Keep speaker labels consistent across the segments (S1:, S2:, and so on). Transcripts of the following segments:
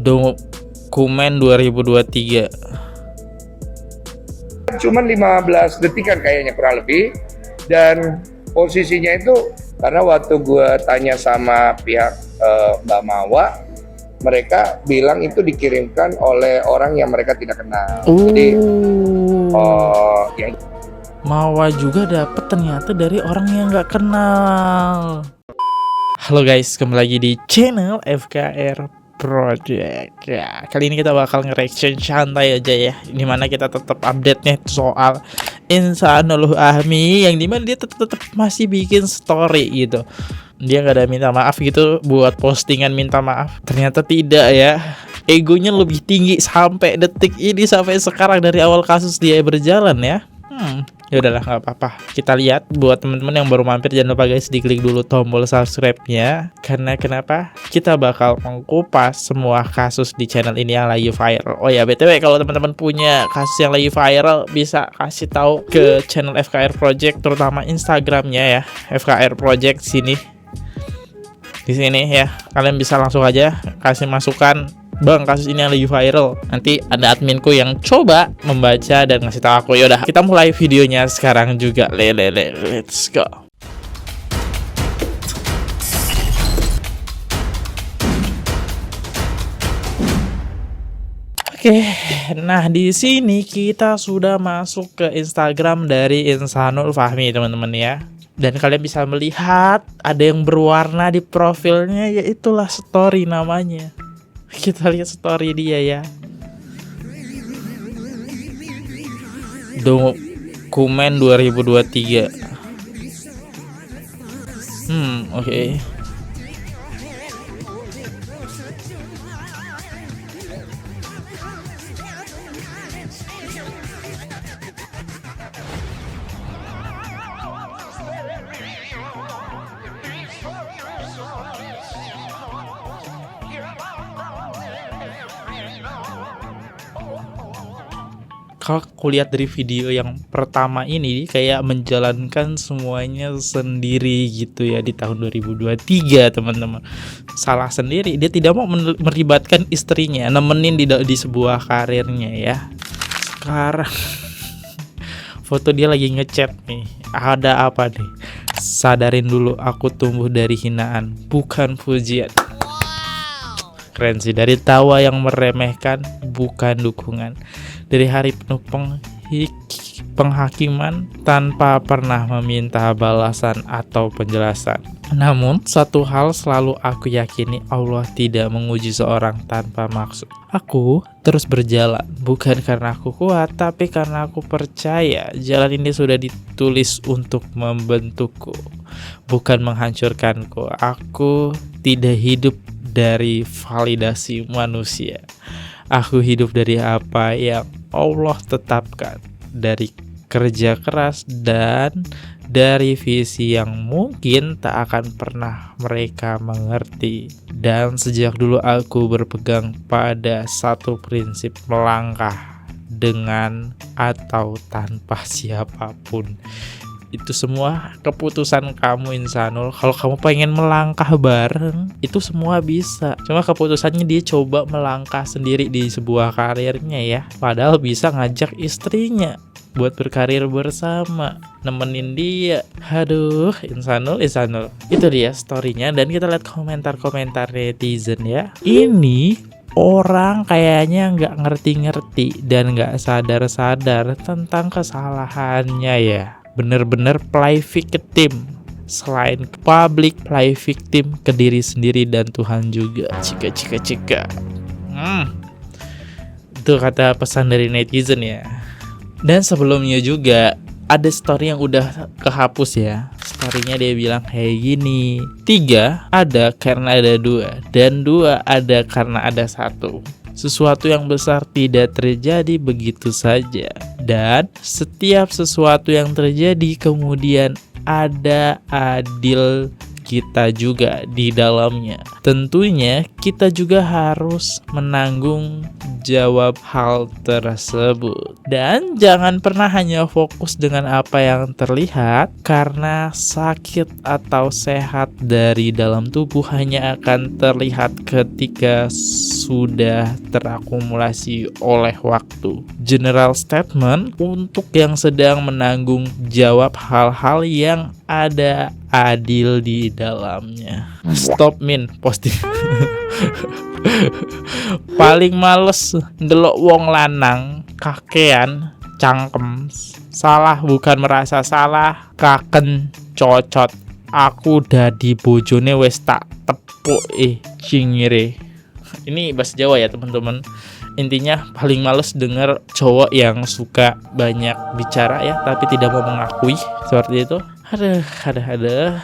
S1: Dokumen 2023.
S2: Cuman 15 detikan kayaknya kurang lebih. Dan posisinya itu karena waktu gue tanya sama pihak Mbak Mawa, mereka bilang itu dikirimkan oleh orang yang mereka tidak kenal. Jadi yang
S1: Mawa juga dapet ternyata dari orang yang nggak kenal. Halo guys, kembali lagi di channel FKR Project. Ya, kali ini kita bakal nge-reaction santai aja ya, dimana kita tetap update nih soal Insanul Fahmi, yang dimana dia tetap masih bikin story gitu. Dia nggak ada minta maaf gitu buat postingan minta maaf. Ternyata tidak ya. Egonya lebih tinggi sampai detik ini, sampai sekarang, dari awal kasus dia berjalan ya. Ya udahlah, nggak apa-apa. Kita lihat. Buat teman-teman yang baru mampir, jangan lupa guys diklik dulu tombol subscribe-nya. Karena kenapa? Kita bakal mengkupas semua kasus di channel ini yang lagi viral. Oh ya, BTW kalau teman-teman punya kasus yang lagi viral, bisa kasih tahu ke channel FKR Project, terutama Instagramnya ya, FKR Project sini. Di sini ya, kalian bisa langsung aja kasih masukan, Bang, kasus ini yang lagi viral. Nanti ada adminku yang coba membaca dan ngasih tahu aku. Yaudah, kita mulai videonya sekarang juga. Let's go. Oke, nah di sini kita sudah masuk ke Instagram dari Insanul Fahmi, teman-teman ya. Dan kalian bisa melihat ada yang berwarna di profilnya, yaitulah story namanya. Kita lihat story dia ya. Dokumen 2023. Oke. Kalau aku lihat dari video yang pertama ini, kayak menjalankan semuanya sendiri gitu ya di tahun 2023, teman-teman. Salah sendiri, dia tidak mau melibatkan istrinya, nemenin di sebuah karirnya ya. Sekarang foto dia lagi ngechat nih. Ada apa nih? Sadarin dulu, aku tumbuh dari hinaan, bukan pujian. Keren sih, dari tawa yang meremehkan, bukan dukungan. Dari hari penuh penghakiman, tanpa pernah meminta balasan atau penjelasan. Namun, satu hal selalu aku yakini, Allah tidak menguji seorang tanpa maksud. Aku terus berjalan, bukan karena aku kuat, tapi karena aku percaya jalan ini sudah ditulis untuk membentukku, bukan menghancurkanku. Aku tidak hidup dari validasi manusia. Aku hidup dari apa yang Allah tetapkan, dari kerja keras dan dari visi yang mungkin tak akan pernah mereka mengerti. Dan sejak dulu aku berpegang pada satu prinsip, melangkah dengan atau tanpa siapapun. Itu semua keputusan kamu, Insanul. Kalau kamu pengen melangkah bareng, itu semua bisa. Cuma keputusannya dia coba melangkah sendiri di sebuah karirnya ya. Padahal bisa ngajak istrinya buat berkarir bersama, nemenin dia. Aduh, Insanul. Itu dia storynya. Dan kita lihat komentar-komentar netizen ya. Ini orang kayaknya nggak ngerti-ngerti dan nggak sadar-sadar tentang kesalahannya ya. Bener-bener play victim. Selain ke publik, play victim ke diri sendiri dan Tuhan juga. Cika. Itu kata pesan dari netizen ya. Dan sebelumnya juga ada story yang udah kehapus ya. Storynya dia bilang kayak gini: 3 ada karena ada 2, dan 2 ada karena ada 1. Sesuatu yang besar tidak terjadi begitu saja, dan setiap sesuatu yang terjadi kemudian ada adil kita juga di dalamnya. Tentunya kita juga harus menanggung jawab hal tersebut. Dan jangan pernah hanya fokus dengan apa yang terlihat, karena sakit atau sehat dari dalam tubuh hanya akan terlihat ketika sudah terakumulasi oleh waktu. General statement untuk yang sedang menanggung jawab hal-hal yang ada adil di dalamnya. Stop min posting. Paling males ndelok wong lanang kakean cangkem. Salah bukan merasa salah, kaken cocot. Aku dadi bojone wis tak tepuk cingire. Ini bahasa Jawa ya teman-teman. Intinya paling males denger cowok yang suka banyak bicara ya, tapi tidak mau mengakui seperti itu. Ada.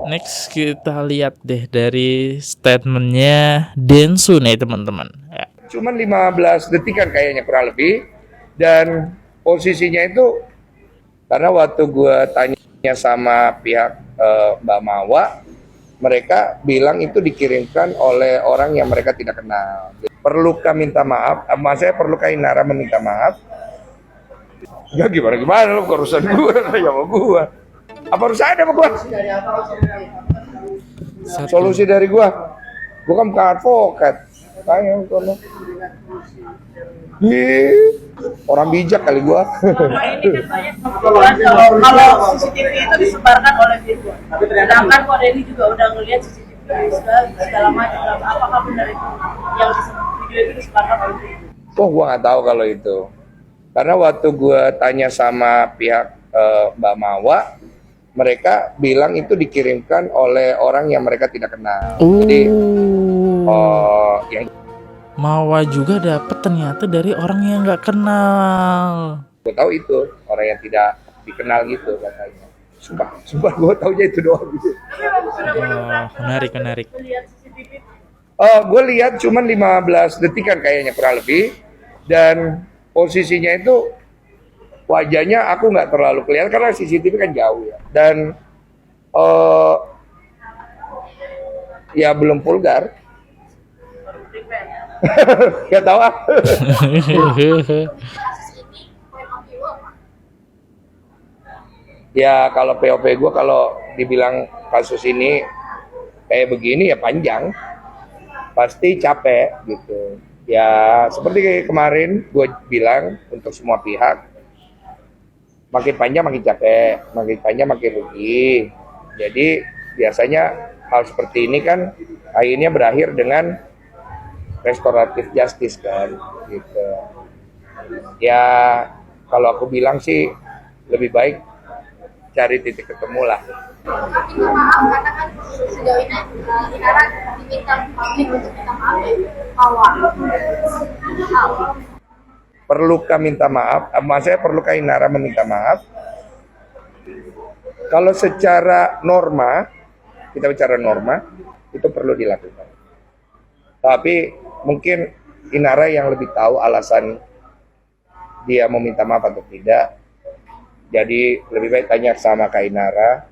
S1: Next kita lihat deh dari statementnya Densu nih teman-teman. Ya.
S2: Cuman 15 detikan kayaknya kurang lebih. Dan posisinya itu karena waktu gue tanya sama pihak Mbak Mawa, mereka bilang itu dikirimkan oleh orang yang mereka tidak kenal. Perlukah minta maaf? Saya perlukah Inara meminta maaf? Ya gimana lo, urusan gue sama gue. Apa urusannya sama gue? Solusi dari gue kan bukan advokat. Tanya kalau orang bijak kali gue.
S3: Ini kan banyak kalau CCTV itu disebarkan oleh Firgon. Sedangkan kok Denny juga udah ngelihat CCTV segala macam. Apakah benar itu yang video itu disebarkan oleh Firgon?
S2: Oh, gue nggak tahu kalau itu. Karena waktu gue tanya sama pihak Mbak Mawa, mereka bilang itu dikirimkan oleh orang yang mereka tidak kenal. Jadi, yang
S1: Mawa juga dapet ternyata dari orang yang nggak kenal.
S2: gue tahu itu orang yang tidak dikenal gitu katanya. Sumpah gue taunya itu doang gitu.
S1: Menarik.
S3: Melihat CCTV.
S2: Gue lihat cuman 15 detikan kayaknya kurang lebih. Dan posisinya itu wajahnya aku nggak terlalu kelihatan karena CCTV kan jauh ya. Dan ya belum vulgar. Gak tahu ah. Ya kalau POV gue kalau dibilang kasus ini kayak begini ya panjang, pasti capek gitu. Ya seperti kemarin gue bilang untuk semua pihak, makin panjang makin capek, makin panjang makin rugi. Jadi biasanya hal seperti ini kan akhirnya berakhir dengan restoratif justice kan gitu. Ya kalau aku bilang sih lebih baik cari titik ketemu lah.
S4: Tapi maaf karena kan sejauh ini Inara diminta publik untuk minta maaf ya awal.
S2: Perlukah minta maaf? Saya perlukah Inara meminta maaf? Kalau secara norma, kita bicara norma, itu perlu dilakukan. Tapi mungkin Inara yang lebih tahu alasan dia meminta maaf atau tidak. Jadi lebih baik tanya sama Kak Inara.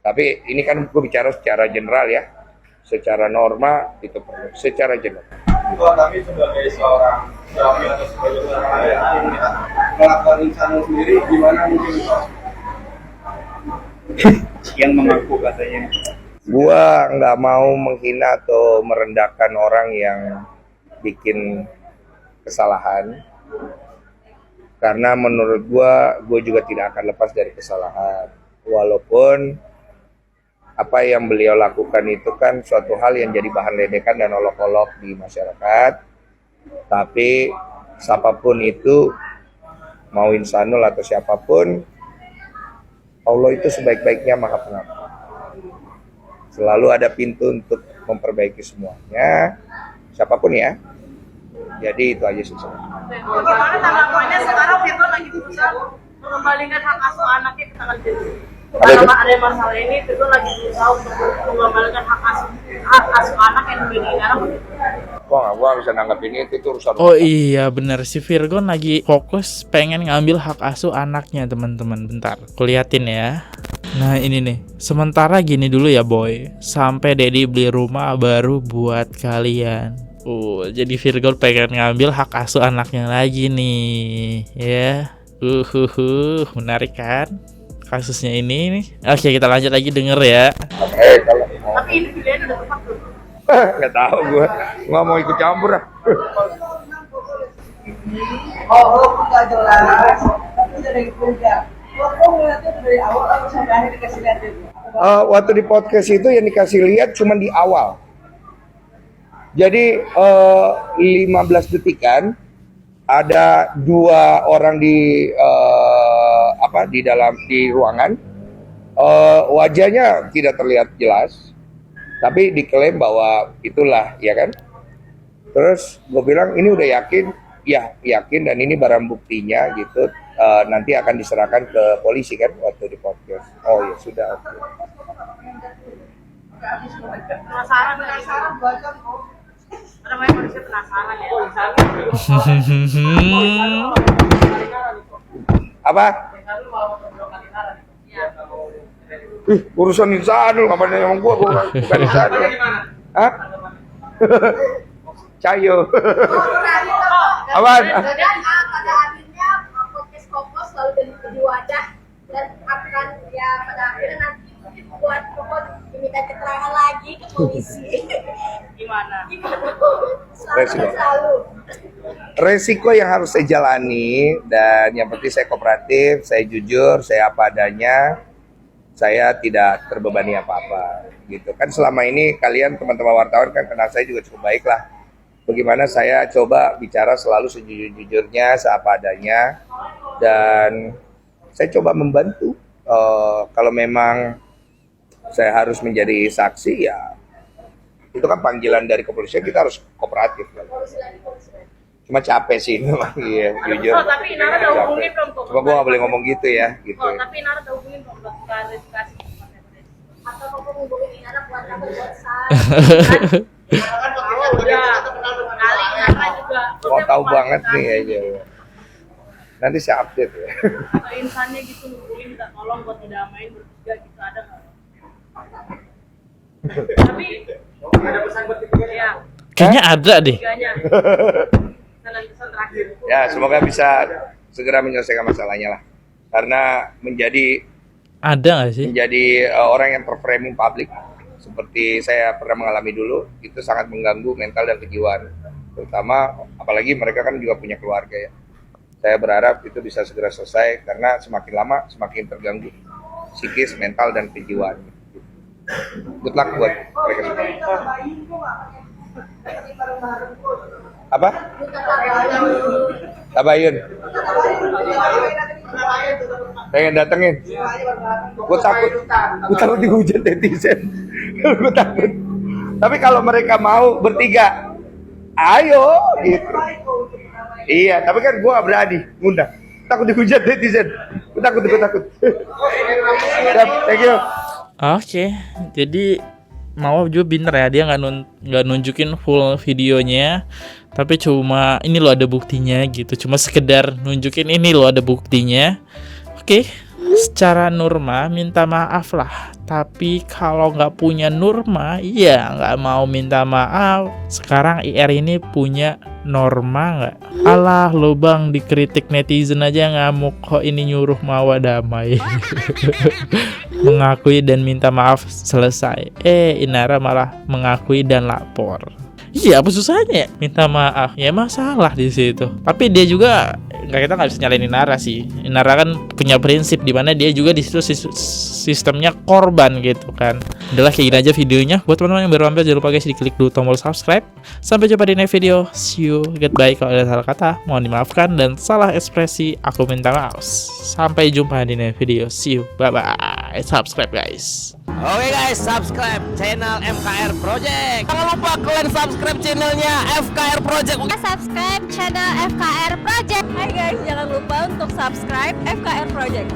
S2: Tapi ini kan gue bicara secara general ya. Secara norma itu perlu. Secara general.
S5: Kalau kami sebagai seorang suami atau sebagai seorang ayah yang melakukan insan sendiri, gimana mungkin yang mengaku katanya?
S2: Gua nggak mau menghina atau merendahkan orang yang bikin kesalahan, karena menurut gue juga tidak akan lepas dari kesalahan, walaupun apa yang beliau lakukan itu kan suatu hal yang jadi bahan ledekan dan olok-olok di masyarakat. Tapi siapapun itu, mau Insanul atau siapapun, Allah itu sebaik-baiknya Maha Pengampun. Selalu ada pintu untuk memperbaiki semuanya, siapapun ya. Jadi itu aja sih.
S3: Bagaimana tanggapannya sekarang Firgon lagi berusaha mengembalikan hak asuh anaknya ke tangan Denny? Karena ada masalah ini, Firgon lagi berusaha untuk mengembalikan hak asuh anak yang menjadi Inara begitu.
S2: Gua nggak bisa nanggapin itu urusan.
S1: Oh iya bener, si Virgon lagi fokus pengen ngambil hak asuh anaknya teman-teman. Bentar, kuliatin ya. Nah ini nih, sementara gini dulu ya boy, sampai Dedi beli rumah baru buat kalian. Jadi Virgo pengen ngambil hak asuh anaknya lagi nih, ya. Menarik kan kasusnya ini nih. Oke, kita lanjut lagi denger ya.
S2: Kalau
S3: Tapi ini pilihannya udah tepat belum?
S2: nggak tahu gue, nggak mau ikut campur lah.
S6: Walaupun nggak jelas, tapi dari kerja. Kok ngeliatnya dari awal atau sampai akhir dikasih lihat itu?
S2: Waktu di podcast itu yang dikasih lihat cuma di awal. Jadi 15 detikan ada 2 orang di di ruangan. Wajahnya tidak terlihat jelas, tapi diklaim bahwa itulah, ya kan? Terus gue bilang ini udah yakin, ya yakin, dan ini barang buktinya gitu. Nanti akan diserahkan ke polisi kan waktu di podcast. Oh ya sudah. Okay.
S3: Penasaran baca kok. Namanya manusia penasaran ya.
S2: Apa? Urusan Insanul, kapan yang gua bukan Insanul. Hah? Cayo. Apaan?
S4: Dan pada akhirnya podcast Kompos selalu jadi wadah dan akan ya pada akhirnya nanti mungkin buat Kompos diminta keterangan lagi ke polisi.
S3: Gimana?
S4: Selalu.
S2: Resiko yang harus saya jalani, dan yang penting saya kooperatif, saya jujur, saya apa adanya, saya tidak terbebani apa-apa gitu kan. Selama ini kalian teman-teman wartawan kan kenal saya juga cukup baik lah. Bagaimana saya coba bicara selalu sejujur-jujurnya, seapa adanya, dan saya coba membantu. Kalau memang saya harus menjadi saksi, ya itu kan panggilan dari kepolisian, kita harus kooperatif kan. Cuma capek sih ini, iya, jujur.
S3: Oh, tapi Inara udah hubungin belum tuh?
S2: Cuma gue gak boleh ngomong gitu ya, gitu.
S3: Oh, tapi Inara udah hubungin belum buat klarifikasi?
S4: Atau Kompos ngubungin Inara buat apa buat sah.
S3: Oh, udah. Kali Inara juga.
S2: Oh, tahu banget nih aja. Nanti saya update ya.
S3: Atau insannya gitu hubungin minta tolong buat ngedamain bertiga gitu, ada nggak? Tapi
S5: Ada pesan buat ketiga?
S3: ya,
S1: Kayaknya ada deh.
S3: tiganya. Pesan terakhir.
S2: Ya, semoga bisa segera menyelesaikan masalahnya lah. Karena menjadi
S1: Ada nggak sih?
S2: orang yang terframing publik seperti saya pernah mengalami dulu, itu sangat mengganggu mental dan kejiwaan. Terutama apalagi mereka kan juga punya keluarga ya. Saya berharap itu bisa segera selesai, karena semakin lama semakin terganggu psikis, mental, dan kejiwaan. Good luck buat mereka semua. Apa? Tabayun. Pengen datengin. Gue takut dihujat netizen. Gue takut. Tapi kalau mereka mau bertiga, ayo gitu. Iya, tapi kan gue berani ngundang. Takut dihujat netizen. Gue takut. Siap, thank you.
S1: Oke, jadi Mawar juga pinter ya, dia nggak nunjukin full videonya, tapi cuma ini loh ada buktinya gitu, cuma sekedar nunjukin ini loh ada buktinya. Oke, secara norma minta maaf lah, tapi kalau nggak punya norma, ya nggak mau minta maaf. Sekarang IR ini punya norma nggak? Alah lo bang, dikritik netizen aja ngamuk, kok ini nyuruh Mawa damai. Mengakui dan minta maaf selesai. Inara malah mengakui dan lapor. Iya, apa susahnya ya? Minta maaf, ya masalah di situ. Tapi dia juga kita nggak bisa nyalain Inara sih. Inara kan punya prinsip di mana dia juga di situ sistemnya korban gitu kan. Adalah kayak gini aja videonya. Buat teman-teman yang baru mampir, jangan lupa guys diklik dulu tombol subscribe. Sampai jumpa di next video. See you, goodbye. Kalau ada salah kata mohon dimaafkan, dan salah ekspresi aku minta maaf. Sampai jumpa di next video. See you, bye bye. Subscribe guys.
S7: Oke guys, subscribe channel FKR Project. Jangan lupa kalian subscribe channelnya FKR Project.
S4: Subscribe channel FKR Project.
S8: Hai guys, jangan lupa untuk subscribe FKR Project.